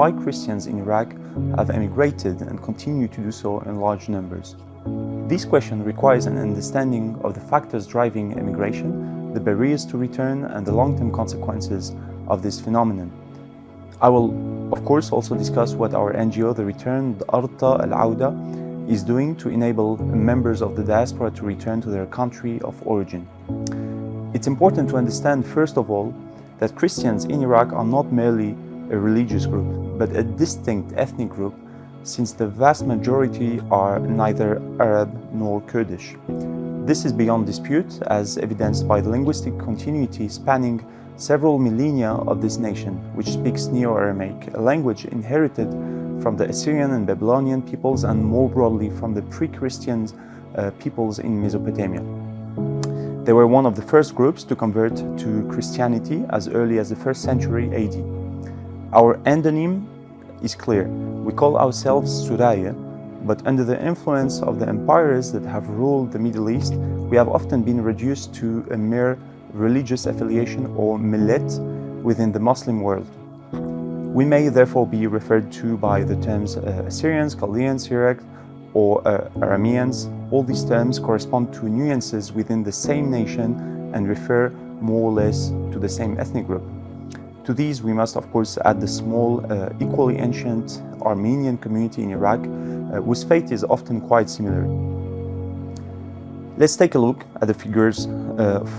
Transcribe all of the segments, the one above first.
why Christians in Iraq have emigrated and continue to do so in large numbers. This question requires an understanding of the factors driving emigration, the barriers to return, and the long-term consequences of this phenomenon. I will, of course, also discuss what our NGO, The Return, Arta Al-Auda, is doing to enable members of the diaspora to return to their country of origin. It's important to understand, first of all, that Christians in Iraq are not merely a religious group, but a distinct ethnic group, since the vast majority are neither Arab nor Kurdish. This is beyond dispute, as evidenced by the linguistic continuity spanning several millennia of this nation, which speaks Neo-Aramaic, a language inherited from the Assyrian and Babylonian peoples, and more broadly from the pre-Christian peoples in Mesopotamia. They were one of the first groups to convert to Christianity as early as the 1st century AD. Our endonym is clear. We call ourselves Suraya, but under the influence of the empires that have ruled the Middle East, we have often been reduced to a mere religious affiliation, or millet, within the Muslim world. We may therefore be referred to by the terms Assyrians, Chaldeans, Syriacs, or Arameans. All these terms correspond to nuances within the same nation and refer more or less to the same ethnic group. To these, we must of course add the small, equally ancient Armenian community in Iraq, whose fate is often quite similar. Let's take a look at the figures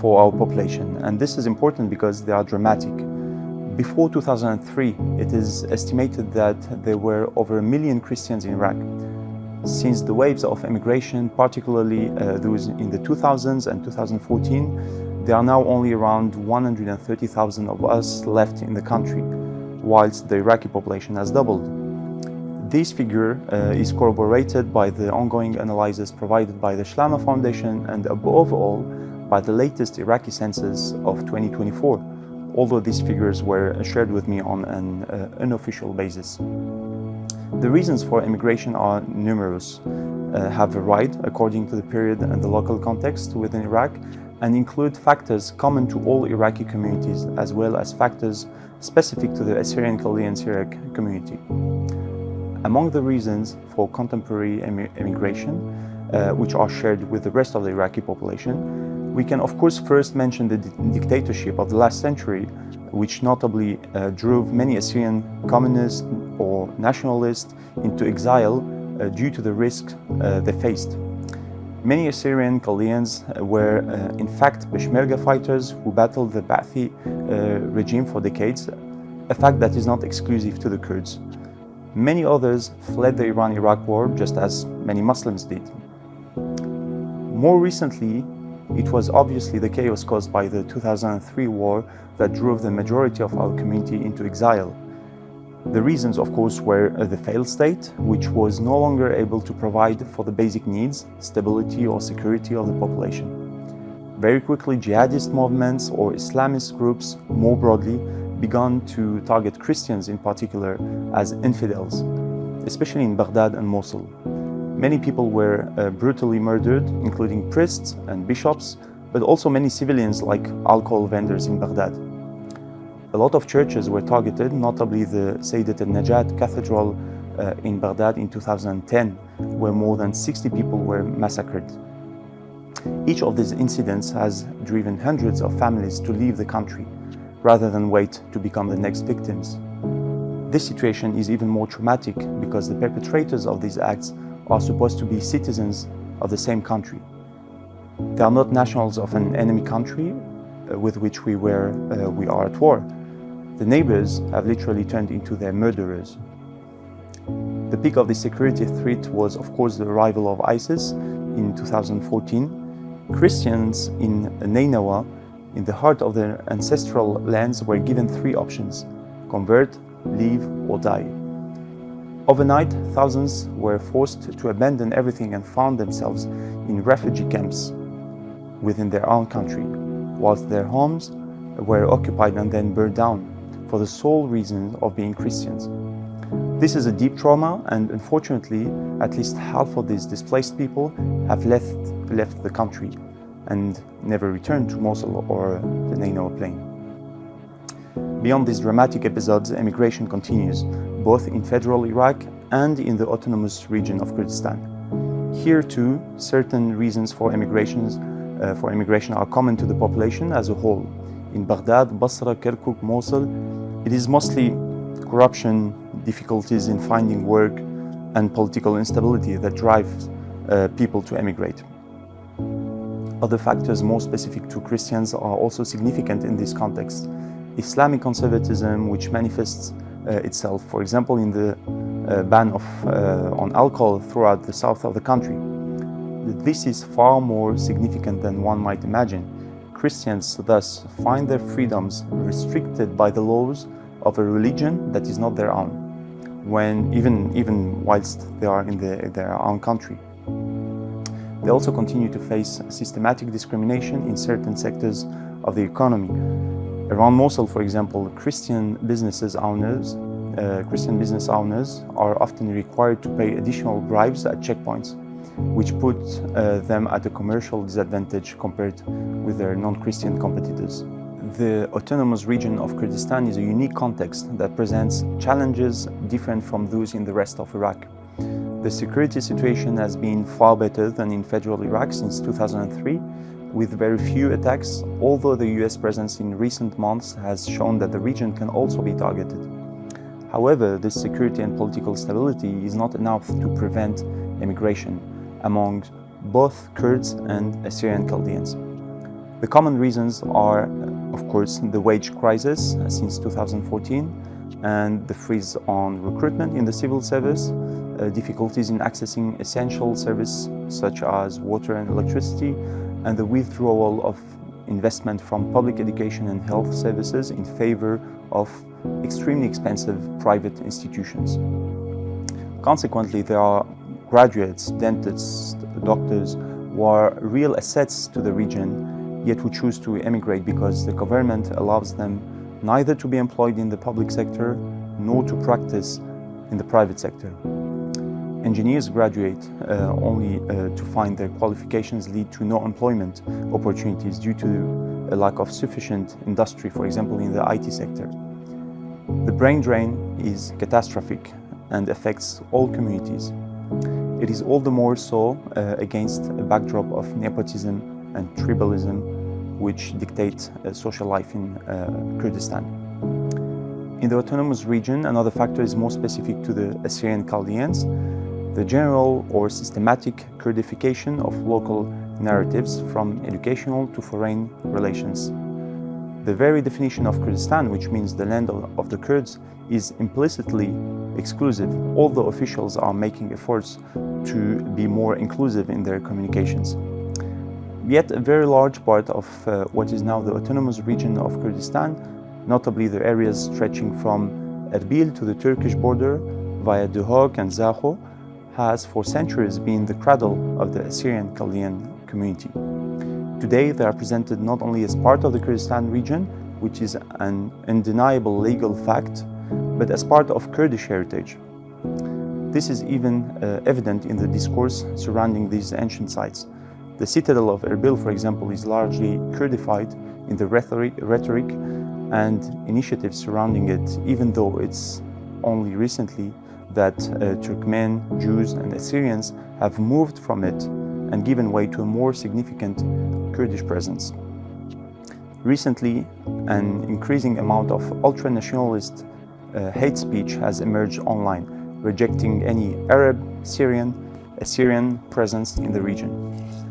for our population, and this is important because they are dramatic. Before 2003, it is estimated that there were over 1 million Christians in Iraq. Since the waves of emigration, particularly those in the 2000s and 2014, there are now only around 130,000 of us left in the country, whilst the Iraqi population has doubled. This figure is corroborated by the ongoing analyses provided by the Shlama Foundation and above all by the latest Iraqi census of 2024, although these figures were shared with me on an unofficial basis. The reasons for emigration are numerous, have varied according to the period and the local context within Iraq, and include factors common to all Iraqi communities, as well as factors specific to the Assyrian Chaldean Syriac community. Among the reasons for contemporary emigration, which are shared with the rest of the Iraqi population, we can of course first mention the dictatorship of the last century, which notably drove many Assyrian communists or nationalists into exile due to the risks they faced. Many Assyrian Chaldeans were in fact Peshmerga fighters who battled the Ba'athi regime for decades, a fact that is not exclusive to the Kurds. Many others fled the Iran-Iraq war, just as many Muslims did. More recently, it was obviously the chaos caused by the 2003 war that drove the majority of our community into exile. The reasons, of course, were the failed state, which was no longer able to provide for the basic needs, stability or security of the population. Very quickly, jihadist movements or Islamist groups, more broadly, began to target Christians in particular as infidels, especially in Baghdad and Mosul. Many people were brutally murdered, including priests and bishops, but also many civilians like alcohol vendors in Baghdad. A lot of churches were targeted, notably the Sayyidat al-Najat Cathedral in Baghdad in 2010, where more than 60 people were massacred. Each of these incidents has driven hundreds of families to leave the country, rather than wait to become the next victims. This situation is even more traumatic because the perpetrators of these acts are supposed to be citizens of the same country. They are not nationals of an enemy country with which we are at war. The neighbors have literally turned into their murderers. The peak of the security threat was, of course, the arrival of ISIS in 2014. Christians in Nainawa, in the heart of their ancestral lands, were given 3 options: convert, leave, or die. Overnight, thousands were forced to abandon everything and found themselves in refugee camps within their own country, whilst their homes were occupied and then burned down for the sole reason of being Christians. This is a deep trauma, and unfortunately, at least half of these displaced people have left the country and never returned to Mosul or the Nainawa plain. Beyond these dramatic episodes, emigration continues, both in federal Iraq and in the autonomous region of Kurdistan. Here too, certain reasons for emigration are common to the population as a whole. In Baghdad, Basra, Kirkuk, Mosul, it is mostly corruption, difficulties in finding work, and political instability that drive people to emigrate. Other factors more specific to Christians are also significant in this context. Islamic conservatism, which manifests itself, for example, in the ban on alcohol throughout the south of the country. This is far more significant than one might imagine. Christians thus find their freedoms restricted by the laws of a religion that is not their own, when even whilst they are in their own country. They also continue to face systematic discrimination in certain sectors of the economy. Around Mosul, for example, Christian business owners are often required to pay additional bribes at checkpoints, which put them at a commercial disadvantage compared with their non-Christian competitors. The autonomous region of Kurdistan is a unique context that presents challenges different from those in the rest of Iraq. The security situation has been far better than in federal Iraq since 2003, with very few attacks, although the US presence in recent months has shown that the region can also be targeted. However, this security and political stability is not enough to prevent emigration among both Kurds and Assyrian Chaldeans. The common reasons are, of course, the wage crisis since 2014 and the freeze on recruitment in the civil service, difficulties in accessing essential services such as water and electricity, and the withdrawal of investment from public education and health services in favor of extremely expensive private institutions. Consequently, there are graduates, dentists, doctors who are real assets to the region, yet who choose to emigrate because the government allows them neither to be employed in the public sector nor to practice in the private sector. Engineers graduate only to find their qualifications lead to no employment opportunities due to a lack of sufficient industry, for example, in the IT sector. The brain drain is catastrophic and affects all communities. It is all the more so against a backdrop of nepotism and tribalism, which dictate social life in Kurdistan. In the autonomous region, another factor is more specific to the Assyrian Chaldeans: the general or systematic Kurdification of local narratives from educational to foreign relations. The very definition of Kurdistan, which means the land of the Kurds, is implicitly exclusive, although officials are making efforts to be more inclusive in their communications. Yet a very large part of what is now the autonomous region of Kurdistan, notably the areas stretching from Erbil to the Turkish border via Duhok and Zaho, has for centuries been the cradle of the Assyrian Chaldean community. Today they are presented not only as part of the Kurdistan region, which is an undeniable legal fact, but as part of Kurdish heritage. This is even evident in the discourse surrounding these ancient sites. The citadel of Erbil, for example, is largely Kurdified in the rhetoric and initiatives surrounding it, even though it's only recently that Turkmen, Jews and Assyrians have moved from it and given way to a more significant Kurdish presence. Recently, an increasing amount of ultra-nationalist hate speech has emerged online, rejecting any Arab, Syrian, Assyrian presence in the region.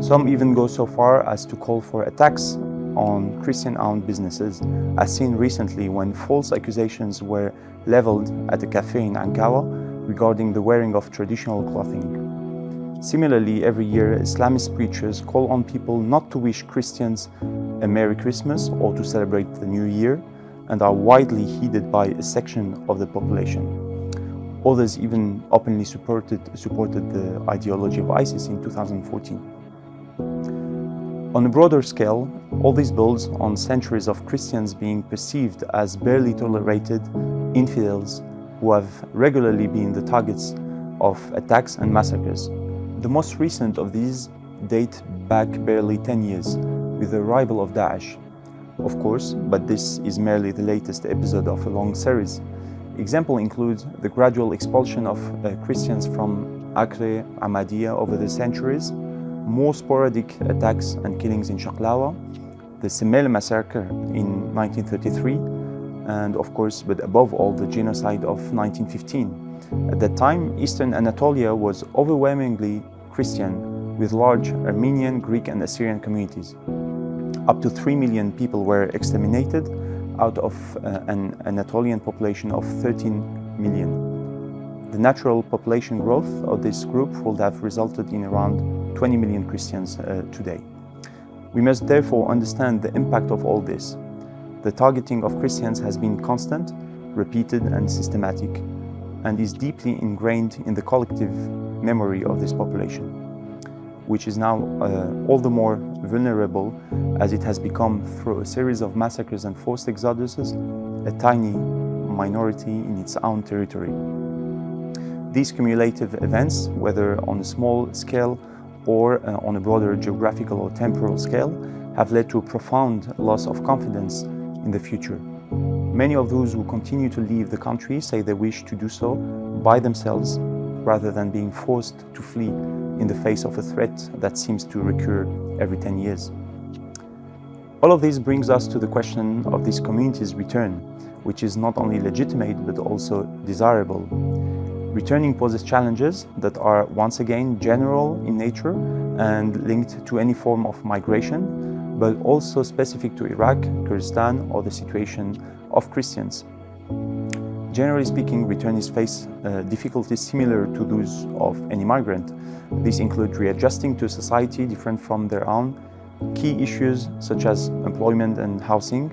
Some even go so far as to call for attacks on Christian-owned businesses, as seen recently when false accusations were leveled at a cafe in Ankawa regarding the wearing of traditional clothing. Similarly, every year Islamist preachers call on people not to wish Christians a Merry Christmas or to celebrate the New Year, and are widely heeded by a section of the population. Others even openly supported the ideology of ISIS in 2014. On a broader scale, all this builds on centuries of Christians being perceived as barely tolerated infidels who have regularly been the targets of attacks and massacres. The most recent of these date back barely 10 years, with the arrival of Daesh. Of course, but this is merely the latest episode of a long series. Example includes the gradual expulsion of Christians from Acre, Ahmadiyya over the centuries, more sporadic attacks and killings in Shaklawa, the Sbey massacre in 1933, and of course, but above all, the genocide of 1915. At that time, Eastern Anatolia was overwhelmingly Christian, with large Armenian, Greek and Assyrian communities. Up to 3 million people were exterminated out of an Anatolian population of 13 million. The natural population growth of this group would have resulted in around 20 million Christians today. We must therefore understand the impact of all this. The targeting of Christians has been constant, repeated and systematic, and is deeply ingrained in the collective memory of this population, which is now all the more vulnerable as it has become, through a series of massacres and forced exoduses, a tiny minority in its own territory. These cumulative events, whether on a small scale or on a broader geographical or temporal scale, have led to a profound loss of confidence in the future. Many of those who continue to leave the country say they wish to do so by themselves rather than being forced to flee in the face of a threat that seems to recur every 10 years. All of this brings us to the question of this community's return, which is not only legitimate but also desirable. Returning poses challenges that are once again general in nature and linked to any form of migration, but also specific to Iraq, Kurdistan, or the situation of Christians. Generally speaking, returnees face difficulties similar to those of any migrant. These include readjusting to a society different from their own, key issues such as employment and housing,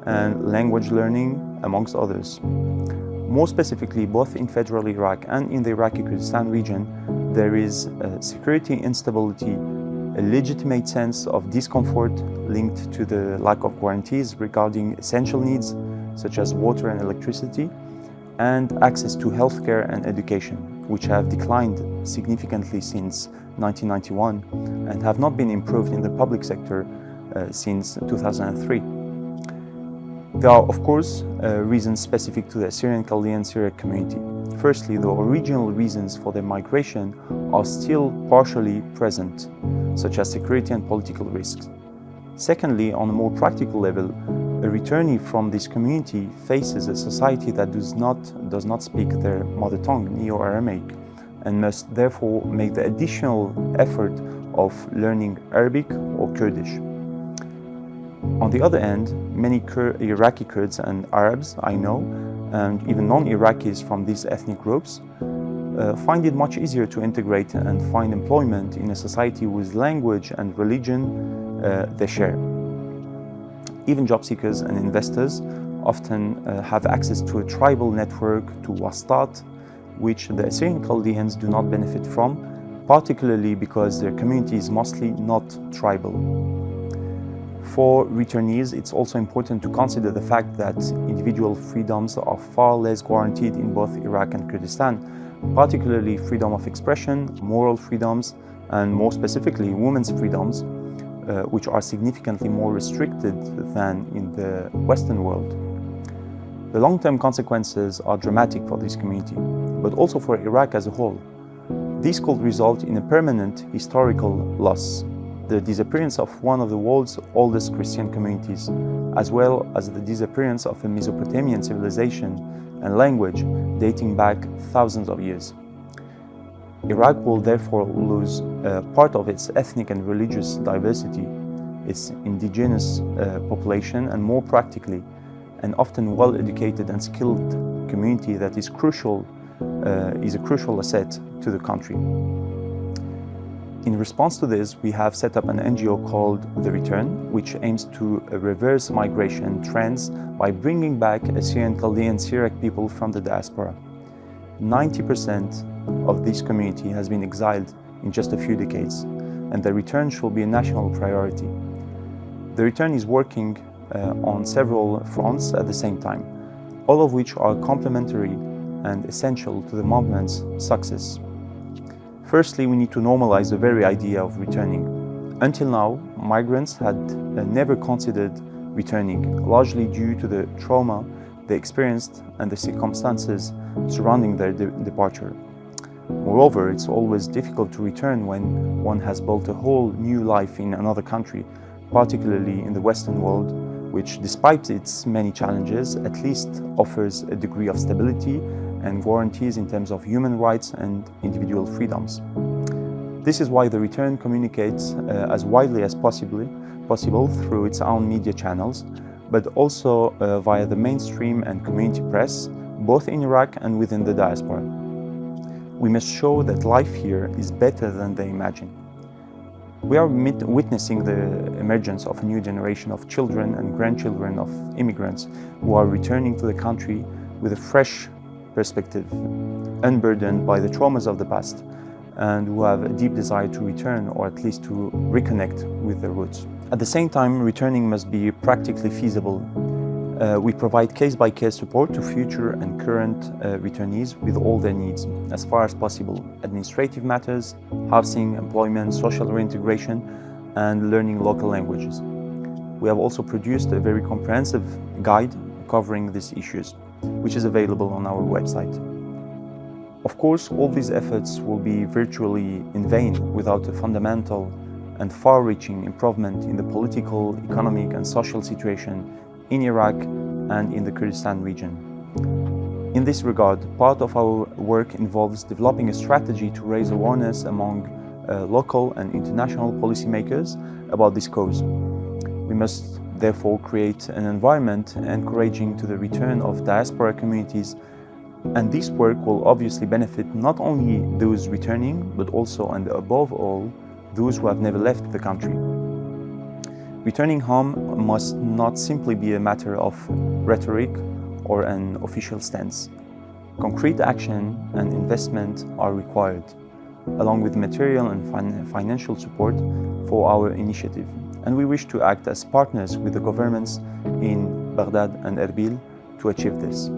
and language learning, amongst others. More specifically, both in federal Iraq and in the Iraqi Kurdistan region, there is security instability, a legitimate sense of discomfort linked to the lack of guarantees regarding essential needs such as water and electricity, and access to healthcare and education, which have declined significantly since 1991 and have not been improved in the public sector since 2003. There are, of course, reasons specific to the Assyrian Chaldean Syriac community. Firstly, the original reasons for their migration are still partially present, such as security and political risks. Secondly, on a more practical level, a returnee from this community faces a society that does not speak their mother tongue, Neo-Aramaic, and must therefore make the additional effort of learning Arabic or Kurdish. On the other hand, many Iraqi Kurds and Arabs I know, and even non-Iraqis from these ethnic groups, find it much easier to integrate and find employment in a society whose language and religion they share. Even job seekers and investors often have access to a tribal network, to wastat, which the Assyrian Chaldeans do not benefit from, particularly because their community is mostly not tribal. For returnees, it's also important to consider the fact that individual freedoms are far less guaranteed in both Iraq and Kurdistan, particularly freedom of expression, moral freedoms, and more specifically, women's freedoms, which are significantly more restricted than in the Western world. The long-term consequences are dramatic for this community, but also for Iraq as a whole. This could result in a permanent historical loss, the disappearance of one of the world's oldest Christian communities, as well as the disappearance of a Mesopotamian civilization and language dating back thousands of years. Iraq will therefore lose part of its ethnic and religious diversity, its indigenous population, and more practically, an often well-educated and skilled community that is a crucial asset to the country. In response to this, we have set up an NGO called The Return, which aims to reverse migration trends by bringing back Assyrian Chaldean Syriac people from the diaspora. 90% of this community has been exiled in just a few decades, and the return should be a national priority. The Return is working on several fronts at the same time, all of which are complementary and essential to the movement's success. Firstly, we need to normalize the very idea of returning. Until now, migrants had never considered returning, largely due to the trauma they experienced and the circumstances surrounding their departure. Moreover, it's always difficult to return when one has built a whole new life in another country, particularly in the Western world, which, despite its many challenges, at least offers a degree of stability and guarantees in terms of human rights and individual freedoms. This is why the return communicates as widely as possible through its own media channels, but also via the mainstream and community press, both in Iraq and within the diaspora. We must show that life here is better than they imagine. We are witnessing the emergence of a new generation of children and grandchildren of immigrants who are returning to the country with a fresh perspective, unburdened by the traumas of the past, and who have a deep desire to return, or at least to reconnect with their roots. At the same time, returning must be practically feasible. We provide case-by-case support to future and current returnees with all their needs, as far as possible: administrative matters, housing, employment, social reintegration, and learning local languages. We have also produced a very comprehensive guide covering these issues, which is available on our website. Of course, all these efforts will be virtually in vain without a fundamental and far-reaching improvement in the political, economic, and social situation in Iraq and in the Kurdistan region. In this regard, part of our work involves developing a strategy to raise awareness among local and international policymakers about this cause. We must therefore create an environment encouraging to the return of diaspora communities, and this work will obviously benefit not only those returning, but also and above all, those who have never left the country. Returning home must not simply be a matter of rhetoric or an official stance. Concrete action and investment are required, along with material and financial support for our initiative. And we wish to act as partners with the governments in Baghdad and Erbil to achieve this.